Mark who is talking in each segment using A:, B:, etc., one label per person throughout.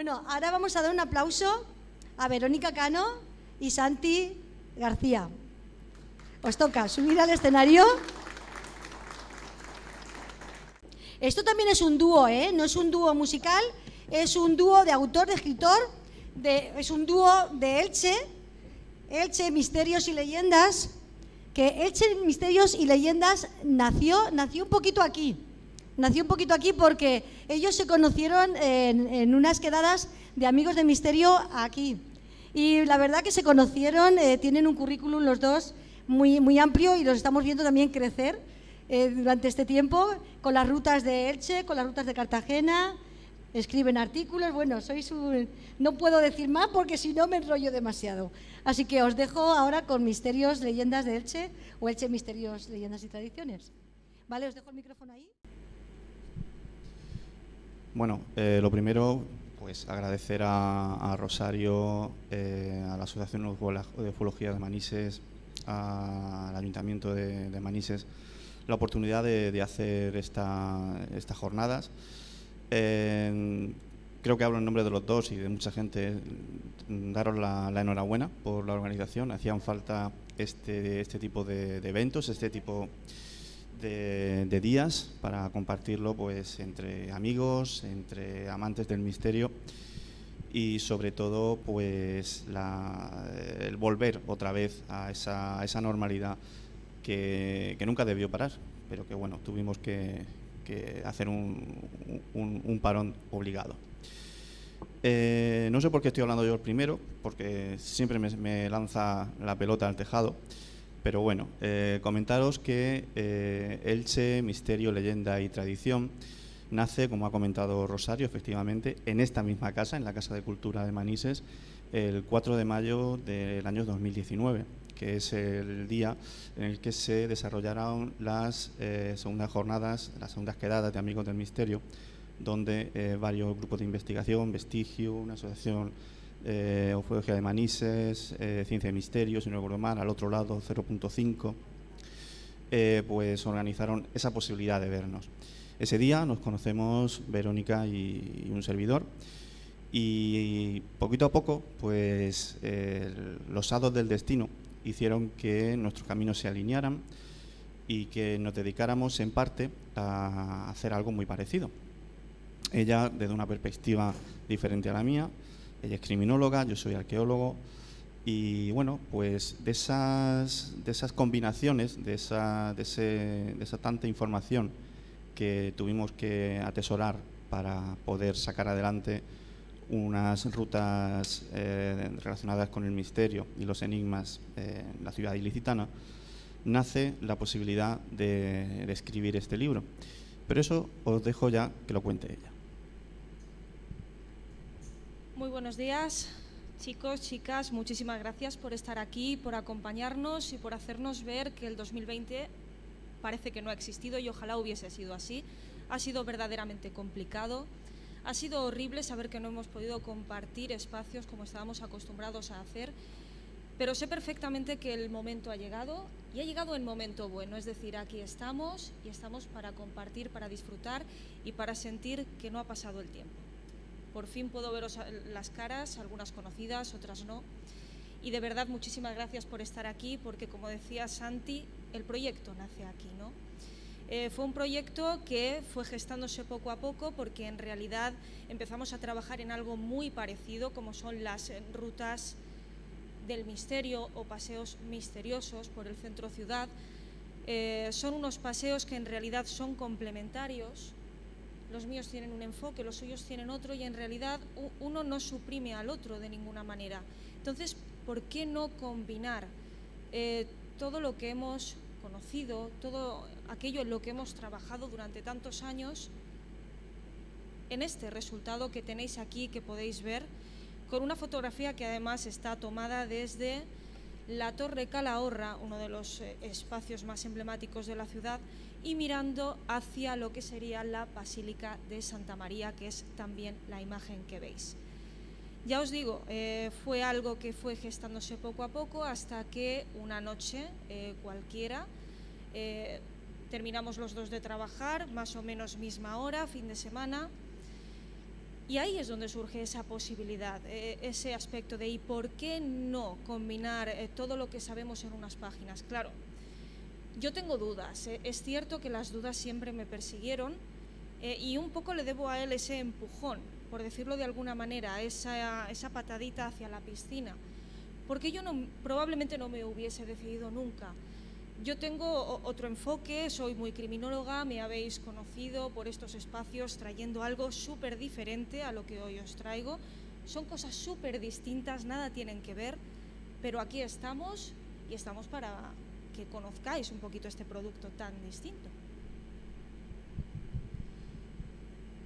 A: Bueno, ahora vamos a dar un aplauso a Verónica Cano y Santi García. Os toca subir al escenario. Esto también es un dúo, no es un dúo musical, es un dúo de autor, de escritor, es un dúo de Elche Misterios y Leyendas, que Elche Misterios y Leyendas nació un poquito aquí. Nació un poquito aquí porque ellos se conocieron en unas quedadas de amigos de misterio aquí. Y la verdad que se conocieron, tienen un currículum los dos muy amplio y los estamos viendo también crecer durante este tiempo con las rutas de Elche, con las rutas de Cartagena, escriben artículos. Bueno, no puedo decir más porque si no me enrollo demasiado. Así que os dejo ahora con Misterios, Leyendas de Elche o Elche Misterios, Leyendas y Tradiciones. Vale, os dejo el micrófono ahí.
B: Bueno, lo primero, pues agradecer a Rosario, a la Asociación de Ufología de Manises, al Ayuntamiento de Manises, la oportunidad de hacer estas jornadas. Creo que hablo en nombre de los dos y de mucha gente, daros la enhorabuena por la organización. Hacían falta este tipo de eventos, este tipo de días para compartirlo pues entre amigos, entre amantes del misterio y sobre todo pues el volver otra vez a esa normalidad que nunca debió parar, pero que bueno, tuvimos que hacer un parón obligado. No sé por qué estoy hablando yo el primero, porque siempre me lanza la pelota al tejado. Pero bueno, comentaros que Elche, Misterio, Leyenda y Tradición nace, como ha comentado Rosario, efectivamente, en esta misma casa, en la Casa de Cultura de Manises, el 4 de mayo del año 2019, que es el día en el que se desarrollaron las segundas jornadas, las segundas quedadas de Amigos del donde varios grupos de investigación, Vestigio, una asociación Ufología de Manises, Ciencia de Misterios, si no recuerdo mal, al otro lado 0.5, pues organizaron esa posibilidad de vernos. Ese día nos conocemos Verónica y un servidor, y poquito a poco pues los hados del destino hicieron que nuestros caminos se alinearan y que nos dedicáramos en parte a hacer algo muy parecido. Ella desde una perspectiva diferente a la mía. Ella es criminóloga, yo soy arqueólogo y bueno, pues de esas combinaciones, de esa tanta información que tuvimos que atesorar para poder sacar adelante unas rutas relacionadas con el misterio y los enigmas en la ciudad ilicitana, nace la posibilidad de escribir este libro. Pero eso os dejo ya que lo cuente ella.
C: Muy buenos días, chicos, chicas. Muchísimas gracias por estar aquí, por acompañarnos y por hacernos ver que el 2020 parece que no ha existido y ojalá hubiese sido así. Ha sido verdaderamente complicado. Ha sido horrible saber que no hemos podido compartir espacios como estábamos acostumbrados a hacer, pero sé perfectamente que el momento ha llegado y ha llegado en momento bueno. Es decir, aquí estamos y estamos para compartir, para disfrutar y para sentir que no ha pasado el tiempo. Por fin puedo veros las caras, algunas conocidas, otras no. Y de verdad, muchísimas gracias por estar aquí, porque como decía Santi, el proyecto nace aquí, ¿no? Fue un proyecto que fue gestándose poco a poco, porque en realidad empezamos a trabajar en algo muy parecido, como son las rutas del misterio o paseos misteriosos por el centro ciudad. Son unos paseos que en realidad son complementarios. Los míos tienen un enfoque, los suyos tienen otro y en realidad uno no suprime al otro de ninguna manera. Entonces, ¿por qué no combinar todo lo que hemos conocido, todo aquello en lo que hemos trabajado durante tantos años en este resultado que tenéis aquí, que podéis ver, con una fotografía que además está tomada desde la Torre Calahorra, uno de los espacios más emblemáticos de la ciudad, y mirando hacia lo que sería la Basílica de Santa María, que es también la imagen que veis. Ya os digo, fue algo que fue gestándose poco a poco hasta que una noche cualquiera terminamos los dos de trabajar, más o menos misma hora, fin de semana, Y ahí es donde surge esa posibilidad, ese aspecto de ¿y por qué no combinar todo lo que sabemos en unas páginas? Claro, yo tengo dudas, es cierto que las dudas siempre me persiguieron y un poco le debo a él ese empujón, por decirlo de alguna manera, esa patadita hacia la piscina, porque yo probablemente no me hubiese decidido nunca. Yo tengo otro enfoque, soy muy criminóloga, me habéis conocido por estos espacios trayendo algo súper diferente a lo que hoy os traigo. Son cosas súper distintas, nada tienen que ver, pero aquí estamos y estamos para que conozcáis un poquito este producto tan distinto.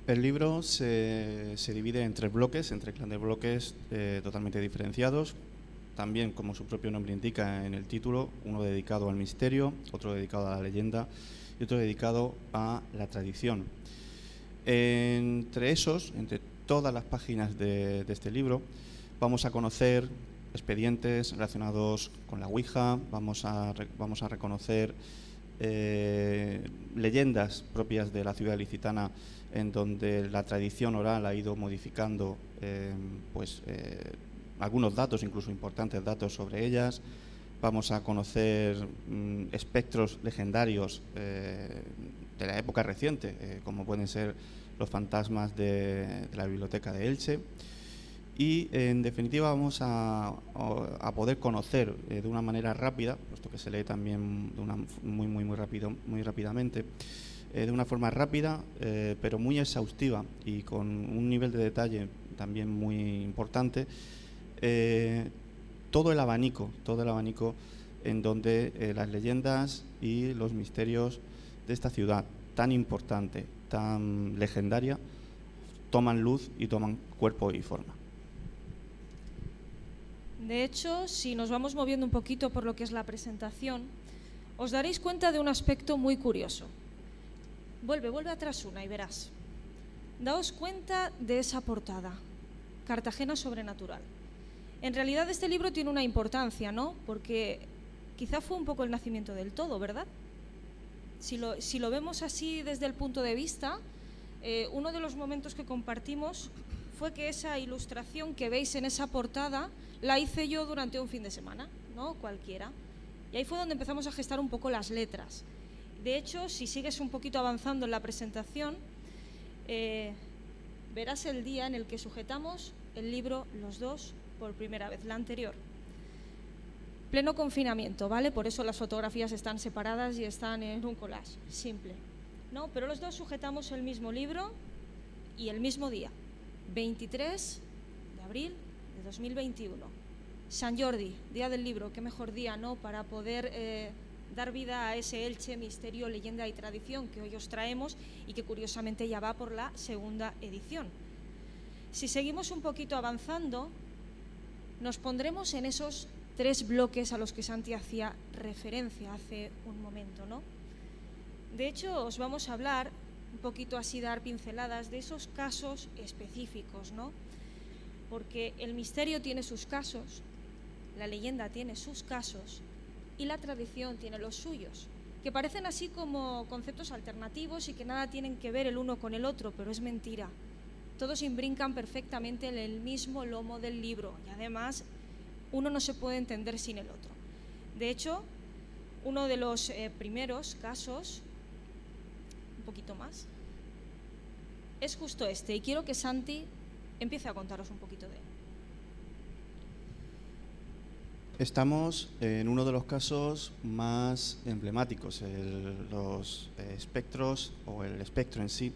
B: El libro se divide en 3 bloques, en 3 grandes bloques totalmente diferenciados. También, como su propio nombre indica en el título, uno dedicado al misterio, otro dedicado a la leyenda y otro dedicado a la tradición. Entre todas las páginas de este libro, vamos a conocer expedientes relacionados con la Ouija, vamos a reconocer leyendas propias de la ciudad ilicitana, en donde la tradición oral ha ido modificando algunos datos, incluso importantes datos sobre ellas. Vamos a conocer espectros legendarios de la época reciente, como pueden ser los fantasmas de la biblioteca de Elche. Y, en definitiva, vamos a poder conocer de una manera rápida, puesto que se lee también muy rápidamente, de una forma rápida, pero muy exhaustiva y con un nivel de detalle también muy importante, todo el abanico en donde las leyendas y los misterios de esta ciudad tan importante, tan legendaria, toman luz y toman cuerpo y forma.
C: De hecho, si nos vamos moviendo un poquito por lo que es la presentación, os daréis cuenta de un aspecto muy curioso. Vuelve atrás una y verás. Daos cuenta de esa portada, Cartagena Sobrenatural. En realidad este libro tiene una importancia, ¿no? Porque quizá fue un poco el nacimiento del todo, ¿verdad? Si lo vemos así desde el punto de vista, uno de los momentos que compartimos fue que esa ilustración que veis en esa portada la hice yo durante un fin de semana, ¿no? Cualquiera. Y ahí fue donde empezamos a gestar un poco las letras. De hecho, si sigues un poquito avanzando en la presentación, verás el día en el que sujetamos el libro los dos por primera vez, la anterior. Pleno confinamiento, ¿vale? Por eso las fotografías están separadas y están en un collage, simple, ¿no? Pero los dos sujetamos el mismo libro y el mismo día, 23 de abril de 2021. San Jordi, Día del Libro, qué mejor día, ¿no?, para poder dar vida a ese Elche, misterio, leyenda y tradición que hoy os traemos y que curiosamente ya va por la segunda edición. Si seguimos un poquito avanzando, nos pondremos en esos 3 bloques a los que Santi hacía referencia hace un momento, ¿no? De hecho, os vamos a hablar un poquito así, dar pinceladas de esos casos específicos, ¿no? Porque el misterio tiene sus casos, la leyenda tiene sus casos y la tradición tiene los suyos, que parecen así como conceptos alternativos y que nada tienen que ver el uno con el otro, pero es mentira. Todos imbrincan perfectamente en el mismo lomo del libro y además uno no se puede entender sin el otro. De hecho, uno de los primeros casos, un poquito más, es justo este, y quiero que Santi empiece a contaros un poquito de él.
B: Estamos en uno de los casos más emblemáticos, los espectros o el espectro en sí,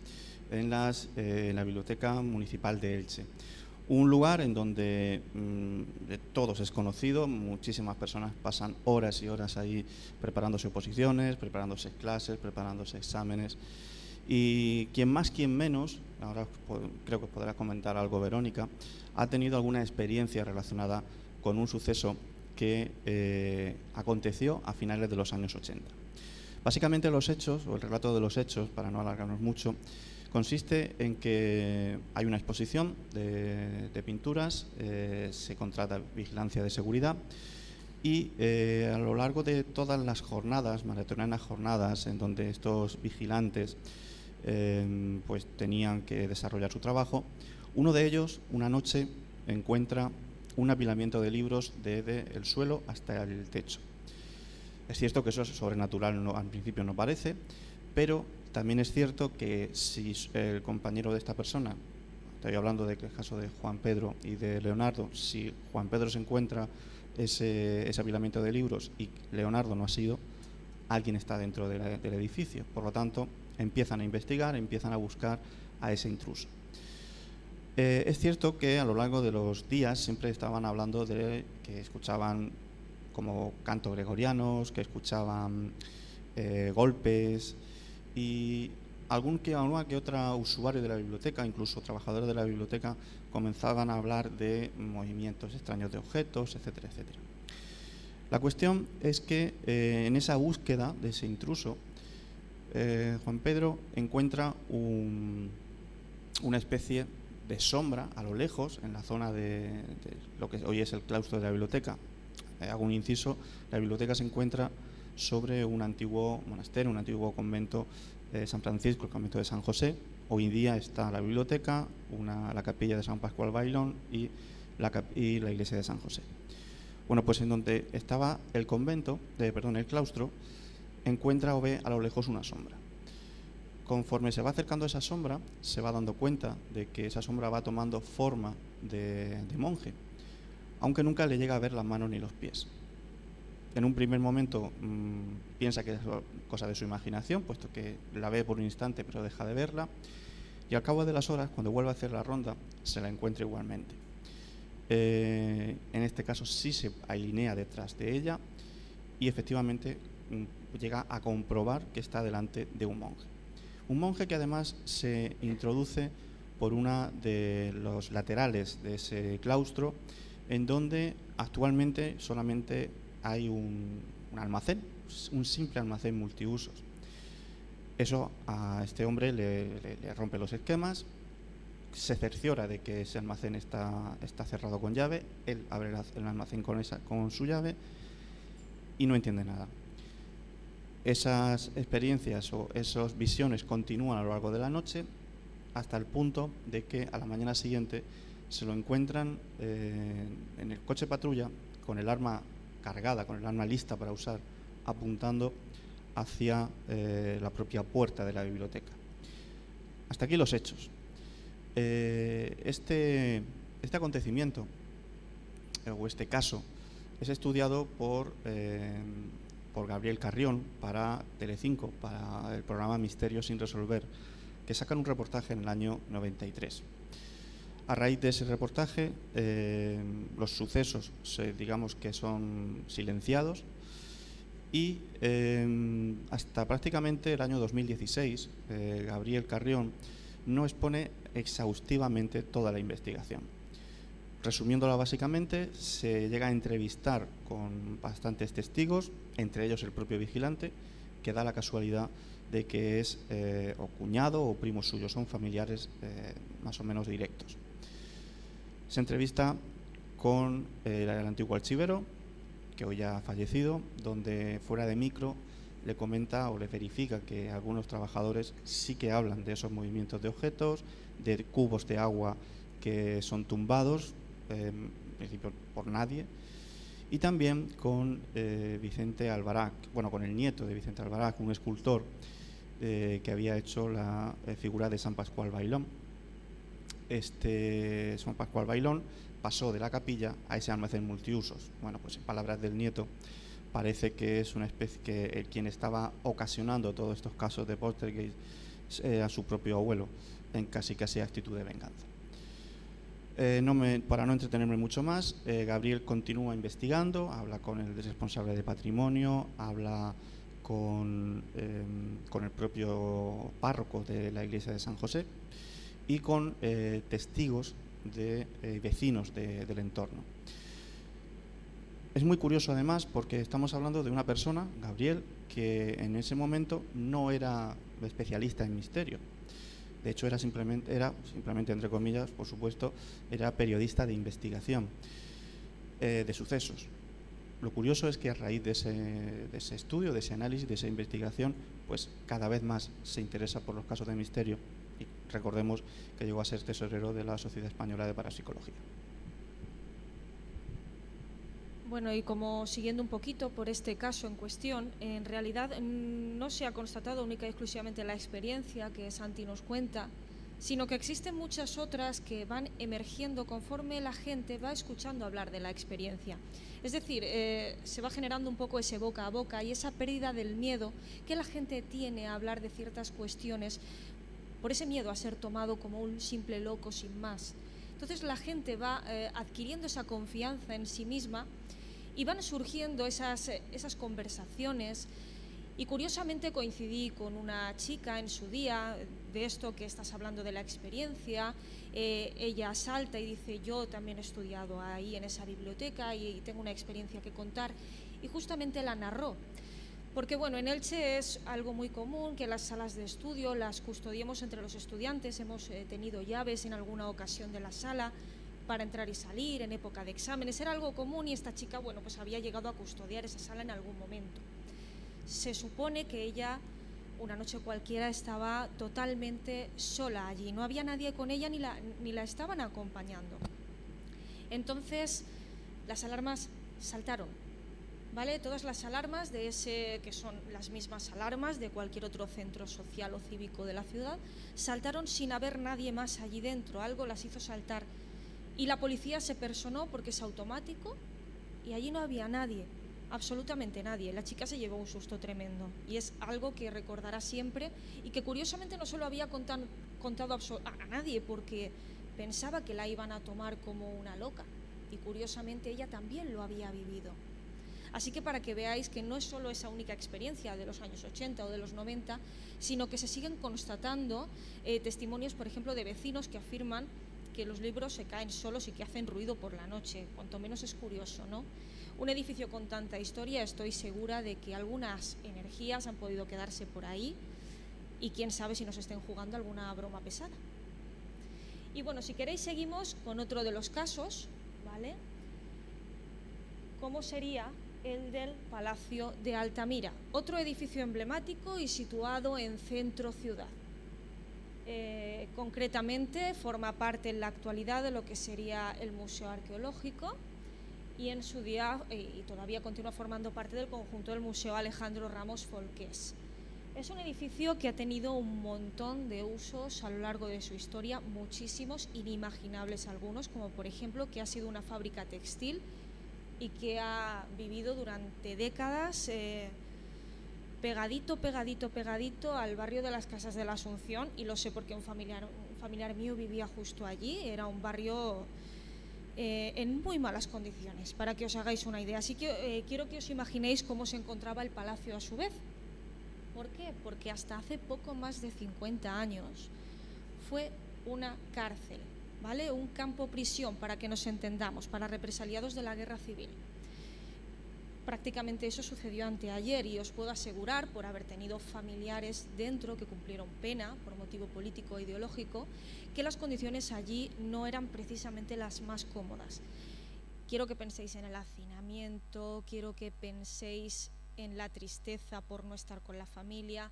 B: en la Biblioteca Municipal de Elche. Un lugar en donde de todos es conocido, muchísimas personas pasan horas y horas ahí preparándose oposiciones, preparándose clases, preparándose exámenes. Y quien más, quien menos, ahora creo que os podrá comentar algo Verónica, ha tenido alguna experiencia relacionada con un suceso que aconteció a finales de los años 80. Básicamente los hechos, o el relato de los hechos, para no alargarnos mucho, consiste en que hay una exposición de pinturas, se contrata vigilancia de seguridad y a lo largo de todas las jornadas, maratonianas jornadas, en donde estos vigilantes pues tenían que desarrollar su trabajo, Uno de ellos, una noche, encuentra un apilamiento de libros desde el suelo hasta el techo. Es cierto que eso es sobrenatural, al principio no parece, pero también es cierto que si el compañero de esta persona, estoy hablando del caso de Juan Pedro y de Leonardo, si Juan Pedro se encuentra ese apilamiento de libros y Leonardo no ha sido, alguien está dentro del edificio. Por lo tanto, empiezan a investigar, empiezan a buscar a ese intruso. Es cierto que a lo largo de los días siempre estaban hablando de que escuchaban como cantos gregorianos, que escuchaban golpes, y alguna que otra usuario de la biblioteca, incluso trabajadores de la biblioteca, comenzaban a hablar de movimientos extraños de objetos, etcétera, etcétera. La cuestión es que en esa búsqueda de ese intruso, Juan Pedro encuentra una especie de sombra a lo lejos, en la zona de lo que hoy es el claustro de la biblioteca. Hago un inciso: la biblioteca se encuentra sobre un antiguo monasterio, un antiguo convento de San Francisco, el convento de San José. Hoy en día está la biblioteca, la capilla de San Pascual Bailón y la iglesia de San José. Bueno, pues en donde estaba el convento, el claustro, encuentra o ve a lo lejos una sombra. Conforme se va acercando a esa sombra, se va dando cuenta de que esa sombra va tomando forma de monje, aunque nunca le llega a ver las manos ni los pies. En un primer momento piensa que es cosa de su imaginación, puesto que la ve por un instante pero deja de verla, y al cabo de las horas, cuando vuelve a hacer la ronda, se la encuentra igualmente. En este caso sí se alinea detrás de ella y efectivamente llega a comprobar que está delante de un monje. Un monje que además se introduce por una de los laterales de ese claustro, en donde actualmente solamente hay un almacén, un simple almacén multiusos. Eso a este hombre le rompe los esquemas, se cerciora de que ese almacén está cerrado con llave, él abre el almacén con su llave y no entiende nada. Esas experiencias o esas visiones continúan a lo largo de la noche hasta el punto de que a la mañana siguiente se lo encuentran en el coche patrulla con el arma cargada, con el arma lista para usar, apuntando hacia la propia puerta de la biblioteca. Hasta aquí los hechos. Este acontecimiento o este caso es estudiado por Gabriel Carrión para Telecinco, para el programa Misterios sin resolver, que sacan un reportaje en el año 93. A raíz de ese reportaje, los sucesos, digamos que son silenciados, y hasta prácticamente el año 2016, Gabriel Carrión no expone exhaustivamente toda la investigación. Resumiéndola básicamente, se llega a entrevistar con bastantes testigos, entre ellos el propio vigilante, que da la casualidad de que es o cuñado o primo suyo, son familiares más o menos directos. Se entrevista con el antiguo archivero, que hoy ya ha fallecido, donde fuera de micro le comenta o le verifica que algunos trabajadores sí que hablan de esos movimientos de objetos, de cubos de agua que son tumbados, en principio por nadie, y también con Vicente Albarac, con el nieto de Vicente Albarac, un escultor que había hecho la figura de San Pascual Bailón. Este San Pascual Bailón pasó de la capilla a ese almacén multiusos. Bueno, pues en palabras del nieto, parece que es una especie que quien estaba ocasionando todos estos casos de poltergeist a su propio abuelo, en casi actitud de venganza. Para no entretenerme mucho más, Gabriel continúa investigando, habla con el responsable de patrimonio, habla con el propio párroco de la iglesia de San José y con testigos de vecinos del entorno. Es muy curioso además porque estamos hablando de una persona, Gabriel, que en ese momento no era especialista en misterio. De hecho, era simplemente, entre comillas, por supuesto, era periodista de investigación de sucesos. Lo curioso es que a raíz de ese estudio, de ese análisis, de esa investigación, pues cada vez más se interesa por los casos de misterio y recordemos que llegó a ser tesorero de la Sociedad Española de Parapsicología.
C: Bueno, y como siguiendo un poquito por este caso en cuestión, en realidad no se ha constatado única y exclusivamente la experiencia que Santi nos cuenta, sino que existen muchas otras que van emergiendo conforme la gente va escuchando hablar de la experiencia. Es decir, se va generando un poco ese boca a boca y esa pérdida del miedo que la gente tiene a hablar de ciertas cuestiones por ese miedo a ser tomado como un simple loco sin más. Entonces la gente va adquiriendo esa confianza en sí misma y van surgiendo esas conversaciones. Y curiosamente coincidí con una chica en su día, de esto que estás hablando de la experiencia. Ella salta y dice: yo también he estudiado ahí en esa biblioteca y tengo una experiencia que contar, y justamente la narró. Porque bueno, en Elche es algo muy común que las salas de estudio las custodiemos entre los estudiantes. Hemos tenido llaves en alguna ocasión de la sala para entrar y salir en época de exámenes. Era algo común y esta chica, bueno, pues había llegado a custodiar esa sala en algún momento. Se supone que ella, una noche cualquiera, estaba totalmente sola allí. No había nadie con ella ni la estaban acompañando. Entonces, las alarmas saltaron, ¿vale? Todas las alarmas de ese, que son las mismas alarmas de cualquier otro centro social o cívico de la ciudad, saltaron sin haber nadie más allí dentro. Algo las hizo saltar. Y la policía se personó porque es automático y allí no había nadie. Absolutamente nadie. La chica se llevó un susto tremendo y es algo que recordará siempre y que curiosamente no se lo había contado a nadie porque pensaba que la iban a tomar como una loca y curiosamente ella también lo había vivido. Así que para que veáis que no es solo esa única experiencia de los años 80 o de los 90, sino que se siguen constatando testimonios, por ejemplo, de vecinos que afirman que los libros se caen solos y que hacen ruido por la noche. Cuanto menos es curioso, ¿no? Un edificio con tanta historia, estoy segura de que algunas energías han podido quedarse por ahí y quién sabe si nos estén jugando alguna broma pesada. Y bueno, si queréis seguimos con otro de los casos, ¿vale? ¿Cómo sería el del Palacio de Altamira? Otro edificio emblemático y situado en centro ciudad. Concretamente forma parte en la actualidad de lo que sería el Museo Arqueológico y en su día, y todavía continúa formando parte del conjunto del Museo Alejandro Ramos Folqués. Es un edificio que ha tenido un montón de usos a lo largo de su historia, muchísimos, inimaginables algunos, como por ejemplo que ha sido una fábrica textil y que ha vivido durante décadas pegadito al barrio de las Casas de la Asunción, y lo sé porque un familiar mío vivía justo allí. Era un barrio en muy malas condiciones, para que os hagáis una idea. Así que quiero que os imaginéis cómo se encontraba el palacio a su vez. ¿Por qué? Porque hasta hace poco más de 50 años fue una cárcel, ¿vale? Un campo prisión, para que nos entendamos, para represaliados de la guerra civil. Prácticamente eso sucedió anteayer y os puedo asegurar, por haber tenido familiares dentro que cumplieron pena por motivo político e ideológico, que las condiciones allí no eran precisamente las más cómodas. Quiero que penséis en el hacinamiento, quiero que penséis en la tristeza por no estar con la familia,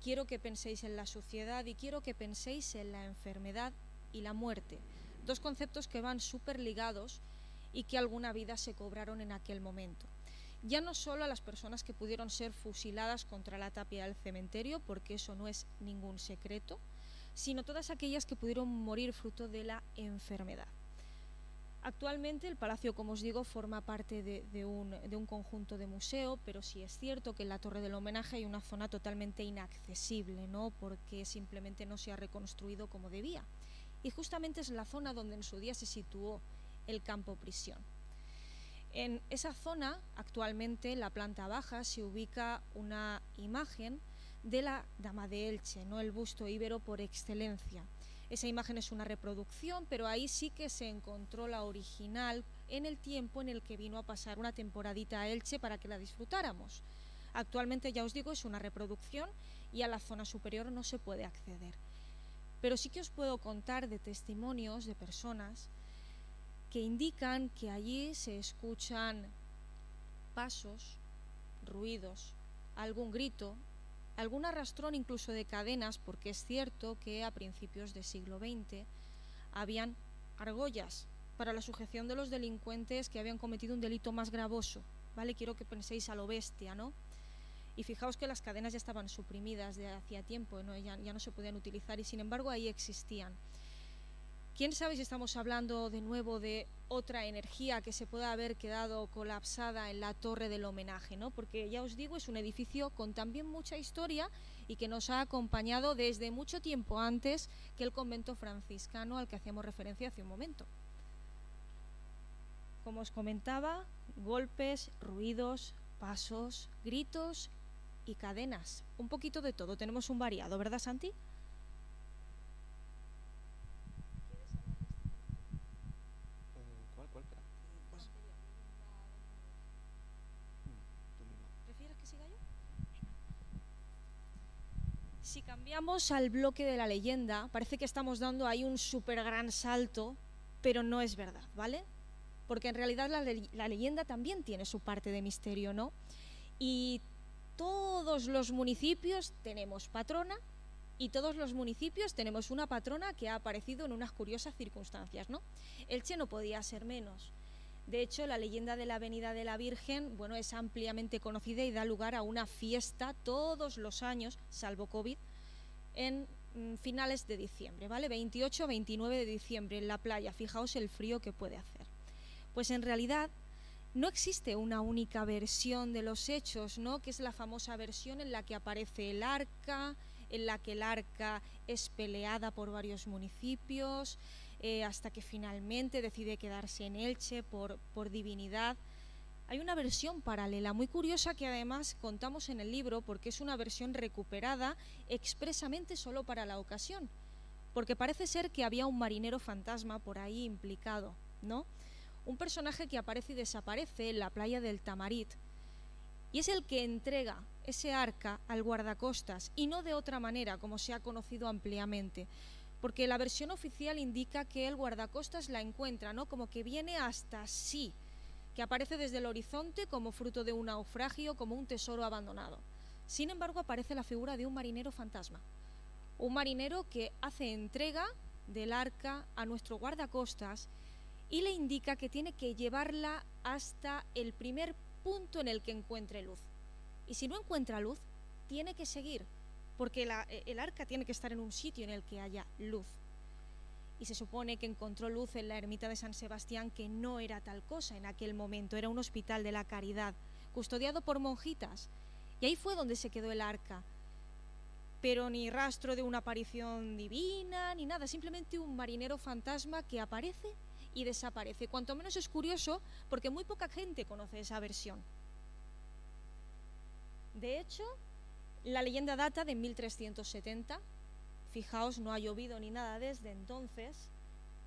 C: quiero que penséis en la suciedad y quiero que penséis en la enfermedad y la muerte. Dos conceptos que van súper ligados y que alguna vida se cobraron en aquel momento. Ya no solo a las personas que pudieron ser fusiladas contra la tapia del cementerio, porque eso no es ningún secreto, sino todas aquellas que pudieron morir fruto de la enfermedad. Actualmente el palacio, como os digo, forma parte de un conjunto de museo, pero sí es cierto que en la Torre del Homenaje hay una zona totalmente inaccesible, ¿no? Porque simplemente no se ha reconstruido como debía. Y justamente es la zona donde en su día se situó el campo prisión. En esa zona, actualmente, en la planta baja, se ubica una imagen de la Dama de Elche, ¿no? El busto íbero por excelencia. Esa imagen es una reproducción, pero ahí sí que se encontró la original en el tiempo en el que vino a pasar una temporadita a Elche para que la disfrutáramos. Actualmente, ya os digo, es una reproducción y a la zona superior no se puede acceder. Pero sí que os puedo contar de testimonios de personas que indican que allí se escuchan pasos, ruidos, algún grito, algún arrastrón incluso de cadenas, porque es cierto que a principios del siglo XX habían argollas para la sujeción de los delincuentes que habían cometido un delito más gravoso, ¿vale? Quiero que penséis a lo bestia, ¿no? Y fijaos que las cadenas ya estaban suprimidas de hacía tiempo, ¿no? Ya no se podían utilizar y sin embargo ahí existían. ¿Quién sabe si estamos hablando de nuevo de otra energía que se pueda haber quedado colapsada en la torre del homenaje, ¿no? Porque ya os digo, es un edificio con también mucha historia y que nos ha acompañado desde mucho tiempo antes que el convento franciscano al que hacíamos referencia hace un momento. Como os comentaba, golpes, ruidos, pasos, gritos y cadenas. Un poquito de todo, tenemos un variado, ¿verdad, Santi?
B: ¿Cuál?
C: ¿Prefieres que siga yo? Si cambiamos al bloque de la leyenda, parece que estamos dando ahí un súper gran salto, pero no es verdad, ¿vale? Porque en realidad la leyenda también tiene su parte de misterio, ¿no? Y todos los municipios tenemos patrona y todos los municipios tenemos una patrona que ha aparecido en unas curiosas circunstancias, ¿no? Elche no podía ser menos. De hecho, la leyenda de la Avenida de la Virgen, bueno, es ampliamente conocida y da lugar a una fiesta todos los años, salvo COVID, en finales de diciembre, ¿vale? 28 o 29 de diciembre en la playa. Fijaos el frío que puede hacer. Pues en realidad no existe una única versión de los hechos, ¿no? Que es la famosa versión en la que aparece el arca, en la que el arca es peleada por varios municipios, hasta que finalmente decide quedarse en Elche por divinidad. Hay una versión paralela muy curiosa que además contamos en el libro porque es una versión recuperada expresamente solo para la ocasión, porque parece ser que había un marinero fantasma por ahí implicado, ¿no? Un personaje que aparece y desaparece en la playa del Tamarit y es el que entrega ese arca al guardacostas y no de otra manera como se ha conocido ampliamente, porque la versión oficial indica que el guardacostas la encuentra, ¿no? Como que viene hasta sí, que aparece desde el horizonte como fruto de un naufragio, como un tesoro abandonado. Sin embargo, aparece la figura de un marinero fantasma, un marinero que hace entrega del arca a nuestro guardacostas y le indica que tiene que llevarla hasta el primer punto en el que encuentre luz. Y si no encuentra luz, tiene que seguir, porque el arca tiene que estar en un sitio en el que haya luz. Y se supone que encontró luz en la ermita de San Sebastián, que no era tal cosa en aquel momento, era un hospital de la caridad, custodiado por monjitas. Y ahí fue donde se quedó el arca. Pero ni rastro de una aparición divina, ni nada, simplemente un marinero fantasma que aparece y desaparece. Cuanto menos es curioso, porque muy poca gente conoce esa versión. De hecho, la leyenda data de 1370. Fijaos, no ha llovido ni nada desde entonces.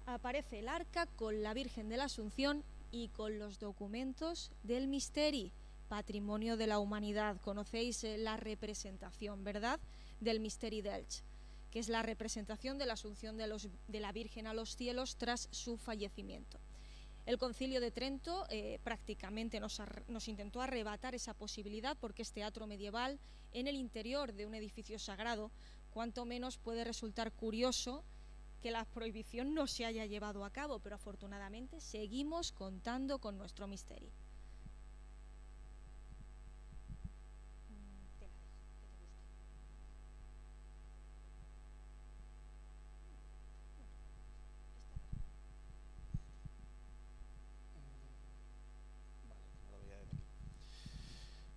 C: Aparece el arca con la Virgen de la Asunción y con los documentos del Misteri, patrimonio de la humanidad. Conocéis la representación, ¿verdad?, del Misteri d'Elx, que es la representación de la Asunción de la Virgen a los cielos tras su fallecimiento. El Concilio de Trento prácticamente nos intentó arrebatar esa posibilidad, porque es teatro medieval en el interior de un edificio sagrado. Cuanto menos puede resultar curioso que la prohibición no se haya llevado a cabo, pero afortunadamente seguimos contando con nuestro Misteri.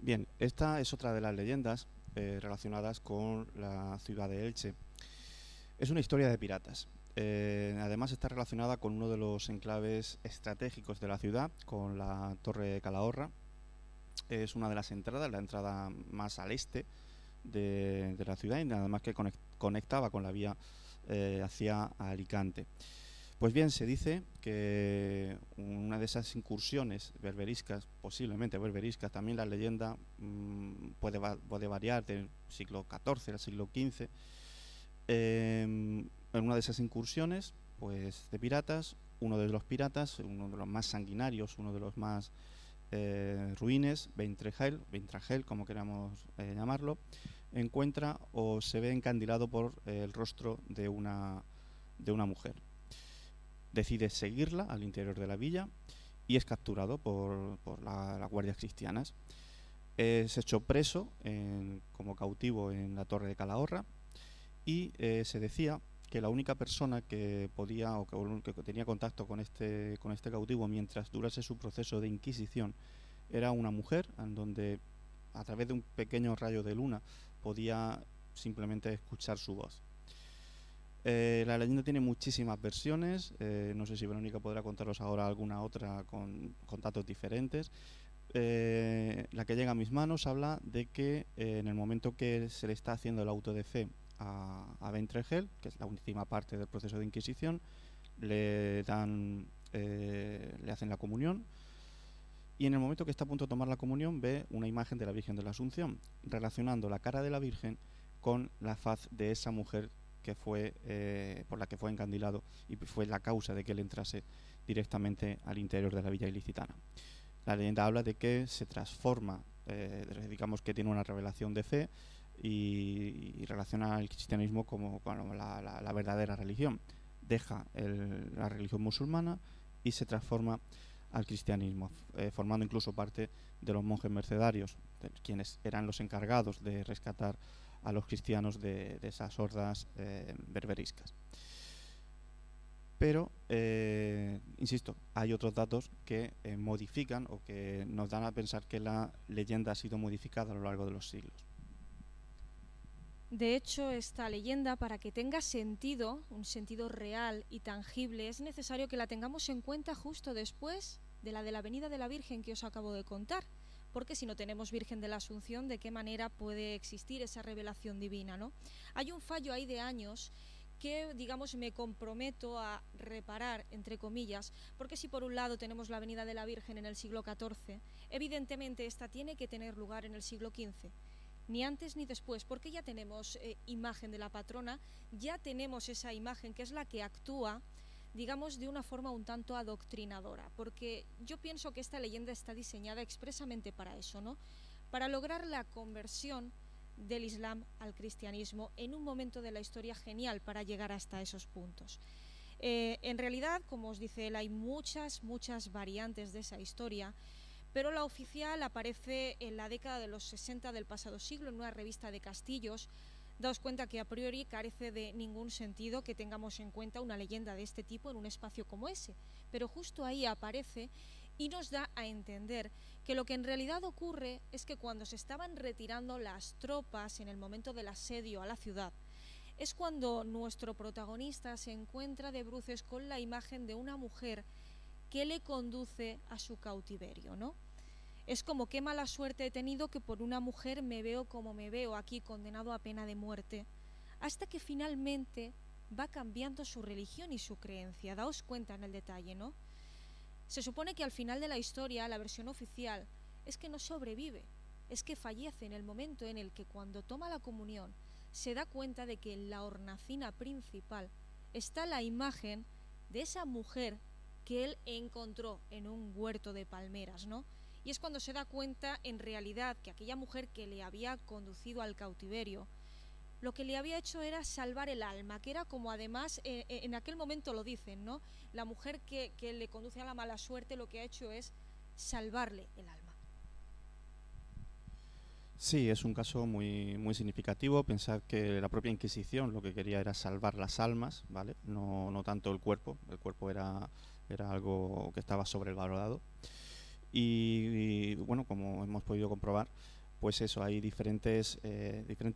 B: Bien, esta es otra de las leyendas relacionadas con la ciudad de Elche. Es una historia de piratas. Además está relacionada con uno de los enclaves estratégicos de la ciudad, con la Torre de Calahorra. Es una de las entradas, la entrada más al este de la ciudad, y además que conectaba con la vía hacia Alicante. Pues bien, se dice que una de esas incursiones berberiscas, posiblemente berberiscas, también la leyenda puede variar del siglo XIV al siglo XV. En una de esas incursiones, pues, de piratas, uno de los piratas, uno de los más sanguinarios, uno de los más ruines, Veintragel, como queramos llamarlo, encuentra o se ve encandilado por el rostro de una mujer. Decide seguirla al interior de la villa y es capturado por las guardias cristianas. Es hecho preso como cautivo en la Torre de Calahorra y se decía que la única persona que podía o que tenía contacto con este cautivo mientras durase su proceso de inquisición era una mujer, en donde a través de un pequeño rayo de luna podía simplemente escuchar su voz. La leyenda tiene muchísimas versiones, no sé si Verónica podrá contaros ahora alguna otra con datos diferentes. La que llega a mis manos habla de que en el momento que se le está haciendo el auto de fe a Ventregel, que es la última parte del proceso de Inquisición, le hacen la comunión, y en el momento que está a punto de tomar la comunión ve una imagen de la Virgen de la Asunción, relacionando la cara de la Virgen con la faz de esa mujer que fue por la que fue encandilado y fue la causa de que él entrase directamente al interior de la villa ilicitana. La leyenda habla de que se transforma, digamos que tiene una revelación de fe y relaciona el cristianismo como la verdadera religión. Deja la religión musulmana y se transforma al cristianismo, formando incluso parte de los monjes mercedarios, quienes eran los encargados de rescatar a los cristianos de esas hordas berberiscas. Pero, insisto, hay otros datos que modifican o que nos dan a pensar que la leyenda ha sido modificada a lo largo de los siglos.
C: De hecho, esta leyenda, para que tenga sentido, un sentido real y tangible, es necesario que la tengamos en cuenta justo después de la venida de la Virgen que os acabo de contar. Porque si no tenemos Virgen de la Asunción, ¿de qué manera puede existir esa revelación divina, ¿no? Hay un fallo ahí de años que, digamos, me comprometo a reparar, entre comillas, porque si por un lado tenemos la venida de la Virgen en el siglo XIV, evidentemente esta tiene que tener lugar en el siglo XV. Ni antes ni después, porque ya tenemos imagen de la patrona, ya tenemos esa imagen que es la que actúa, digamos, de una forma un tanto adoctrinadora, porque yo pienso que esta leyenda está diseñada expresamente para eso, ¿no? Para lograr la conversión del Islam al cristianismo en un momento de la historia genial para llegar hasta esos puntos. En realidad, como os dice él, hay muchas variantes de esa historia, pero la oficial aparece en la década de los 60 del pasado siglo en una revista de Castillos. Daos cuenta que a priori carece de ningún sentido que tengamos en cuenta una leyenda de este tipo en un espacio como ese, pero justo ahí aparece y nos da a entender que lo que en realidad ocurre es que cuando se estaban retirando las tropas en el momento del asedio a la ciudad, es cuando nuestro protagonista se encuentra de bruces con la imagen de una mujer que le conduce a su cautiverio, ¿no? Es como qué mala suerte he tenido que por una mujer me veo como me veo aquí, condenado a pena de muerte, hasta que finalmente va cambiando su religión y su creencia. Daos cuenta en el detalle, ¿no? Se supone que al final de la historia, la versión oficial, es que no sobrevive, es que fallece en el momento en el que cuando toma la comunión se da cuenta de que en la hornacina principal está la imagen de esa mujer que él encontró en un huerto de palmeras, ¿no? Y es cuando se da cuenta en realidad que aquella mujer que le había conducido al cautiverio, lo que le había hecho era salvar el alma, que era como además, en aquel momento lo dicen, ¿no? La mujer que le conduce a la mala suerte lo que ha hecho es salvarle el alma.
B: Sí, es un caso muy significativo. Pensar que la propia Inquisición lo que quería era salvar las almas, ¿vale? No tanto el cuerpo. El cuerpo era algo que estaba sobrevalorado. Y bueno, como hemos podido comprobar, pues eso, hay diferentes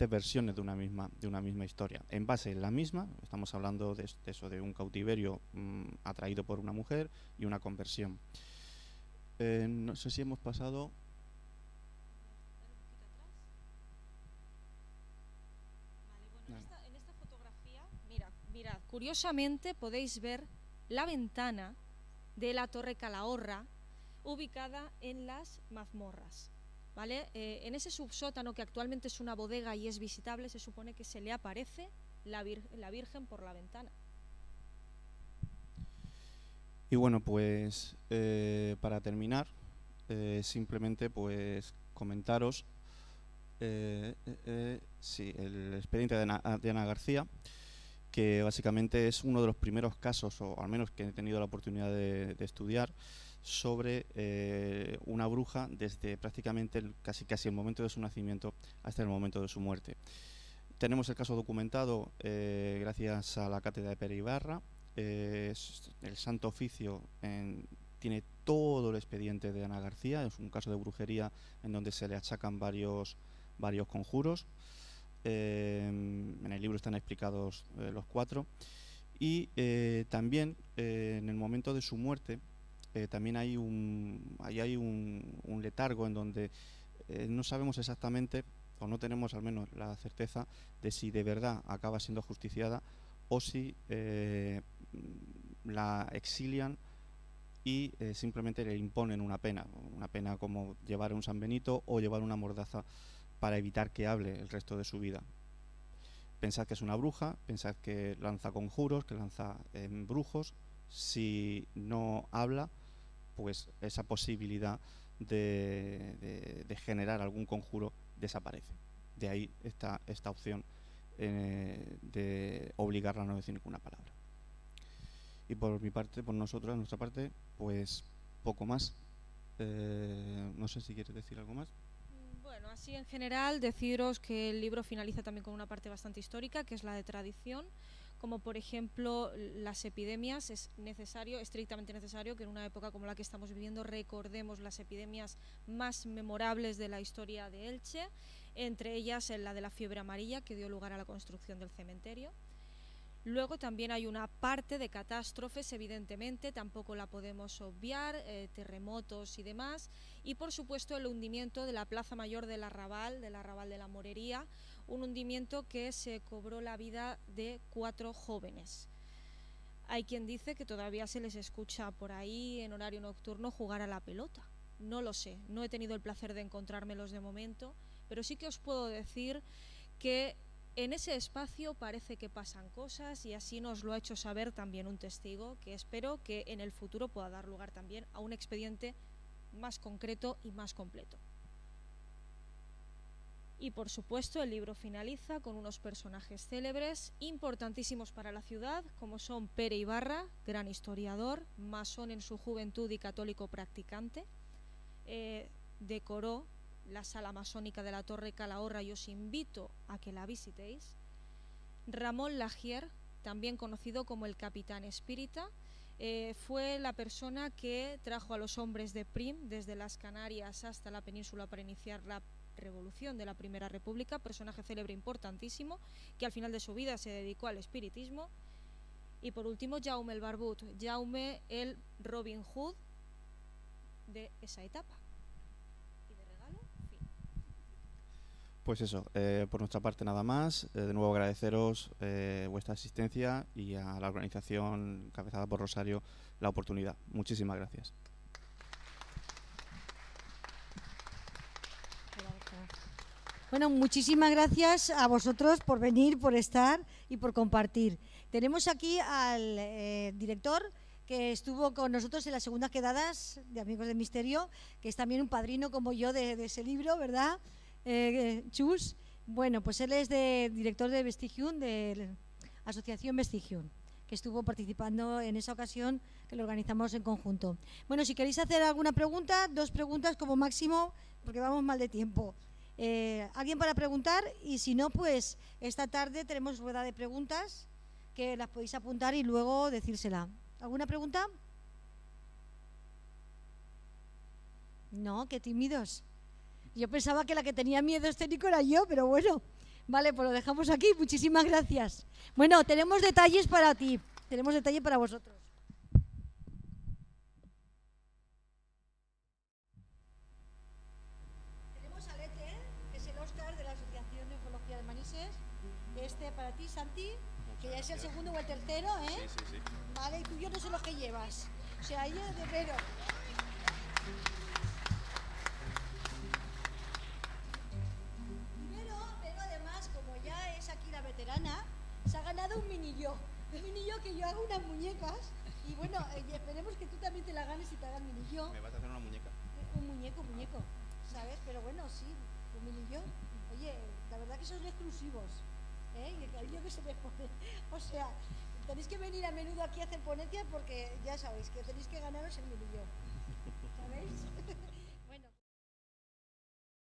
B: versiones de una misma historia. En base en la misma, estamos hablando de eso, de un cautiverio atraído por una mujer y una conversión. No sé si hemos pasado.
C: En esta fotografía, mirad, curiosamente podéis ver la ventana de la Torre Calahorra ubicada en las mazmorras, ¿vale? En ese subsótano que actualmente es una bodega y es visitable, se supone que se le aparece la Virgen por la ventana.
B: Y bueno, pues para terminar, simplemente pues comentaros Sí, el expediente de Ana García, que básicamente es uno de los primeros casos, o al menos que he tenido la oportunidad de estudiar, sobre una bruja desde prácticamente casi el momento de su nacimiento hasta el momento de su muerte. Tenemos el caso documentado gracias a la cátedra de Pere Ibarra. El Santo Oficio tiene todo el expediente de Ana García. Es un caso de brujería en donde se le achacan varios conjuros. En el libro están explicados los 4. Y también en el momento de su muerte también hay un letargo en donde no sabemos exactamente, o no tenemos al menos la certeza de si de verdad acaba siendo ajusticiada o si la exilian y simplemente le imponen una pena como llevar un San Benito o llevar una mordaza para evitar que hable el resto de su vida. Pensad que es una bruja, pensad que lanza conjuros, que lanza embrujos. Si no habla, pues esa posibilidad de generar algún conjuro desaparece. De ahí esta opción de obligarla a no decir ninguna palabra. Y por mi parte, por nuestra parte, pues poco más. No sé si quieres decir algo más.
C: Bueno, así en general deciros que el libro finaliza también con una parte bastante histórica, que es la de tradición, como por ejemplo las epidemias. Es necesario, estrictamente necesario, que en una época como la que estamos viviendo recordemos las epidemias más memorables de la historia de Elche, entre ellas la de la fiebre amarilla, que dio lugar a la construcción del cementerio. Luego también hay una parte de catástrofes, evidentemente, tampoco la podemos obviar, terremotos y demás, y por supuesto el hundimiento de la Plaza Mayor del Arrabal de la Morería, un hundimiento que se cobró la vida de 4 jóvenes. Hay quien dice que todavía se les escucha por ahí en horario nocturno jugar a la pelota. No lo sé, no he tenido el placer de encontrármelos de momento, pero sí que os puedo decir que en ese espacio parece que pasan cosas, y así nos lo ha hecho saber también un testigo, que espero que en el futuro pueda dar lugar también a un expediente más concreto y más completo. Y por supuesto el libro finaliza con unos personajes célebres importantísimos para la ciudad, como son Pere Ibarra, gran historiador, masón en su juventud y católico practicante. Decoró la sala masónica de la Torre Calahorra y os invito a que la visitéis. Ramón Lagier, también conocido como el Capitán Espírita, fue la persona que trajo a los hombres de Prim desde las Canarias hasta la península para iniciar la revolución de la Primera República, personaje célebre importantísimo que al final de su vida se dedicó al espiritismo. Y por último Jaume el Barbut, Jaume el Robin Hood de esa etapa.
B: Pues eso, por nuestra parte nada más. De nuevo agradeceros vuestra asistencia y a la organización encabezada por Rosario la oportunidad. Muchísimas gracias.
A: Bueno, muchísimas gracias a vosotros por venir, por estar y por compartir. Tenemos aquí al director que estuvo con nosotros en las segundas quedadas de Amigos del Misterio, que es también un padrino como yo de ese libro, ¿verdad? Chus. Bueno, pues él es director de Vestigium, de la Asociación Vestigium, que estuvo participando en esa ocasión que lo organizamos en conjunto. Bueno, si queréis hacer alguna pregunta, 2 preguntas como máximo, porque vamos mal de tiempo. ¿Alguien para preguntar? Y si no, pues esta tarde tenemos rueda de preguntas que las podéis apuntar y luego decírsela. ¿Alguna pregunta? No, qué tímidos. Yo pensaba que la que tenía miedo escénico era yo, pero bueno. Vale, pues lo dejamos aquí. Muchísimas gracias. Bueno, tenemos detalles para ti. Tenemos detalles para vosotros. Tenemos a Lete, que es el Óscar de la Asociación de Ufología de Manises. Este para ti, Santi, que ya es el segundo o el tercero, ¿eh?
B: Sí.
A: Vale, y tú yo no sé lo que llevas. O sea, yo de enero. Pero además, como ya es aquí la veterana, se ha ganado un mini yo. Un mini yo que yo hago unas muñecas. Y bueno, esperemos que tú también te la ganes y te hagas mini yo.
B: ¿Me vas a hacer una muñeca?
A: Un muñeco, ¿sabes? Pero bueno, sí, un mini yo. Oye, La verdad que sois exclusivos, ¿eh? Y el cariño que se les pone. O sea, tenéis que venir a menudo aquí a hacer ponencias porque ya sabéis que tenéis que ganaros el menudillo. ¿Sabéis?